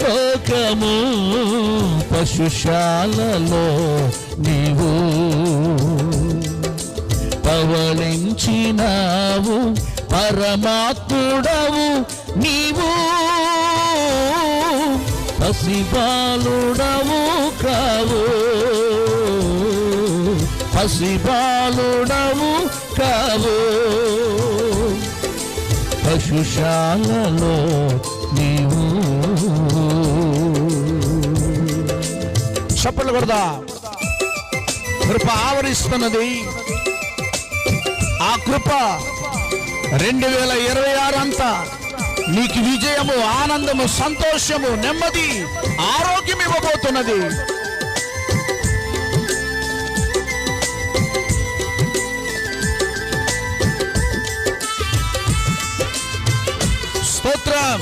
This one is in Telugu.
లోకము పశుశాలలో నీవు పవళించినావు, పరమాత్ముడవు నీవు, పసిబాలుడవు కావు, పసిబాలుడవు కావు, పశుశాలలో నీవు. చప్పట్లు కొడదా. కృప ఆవరిస్తున్నది. ఆ కృప 2026 అంతా నీకు విజయము, ఆనందము, సంతోషము, నెమ్మది, ఆరోగ్యం ఇవ్వబోతున్నది. స్తోత్రం.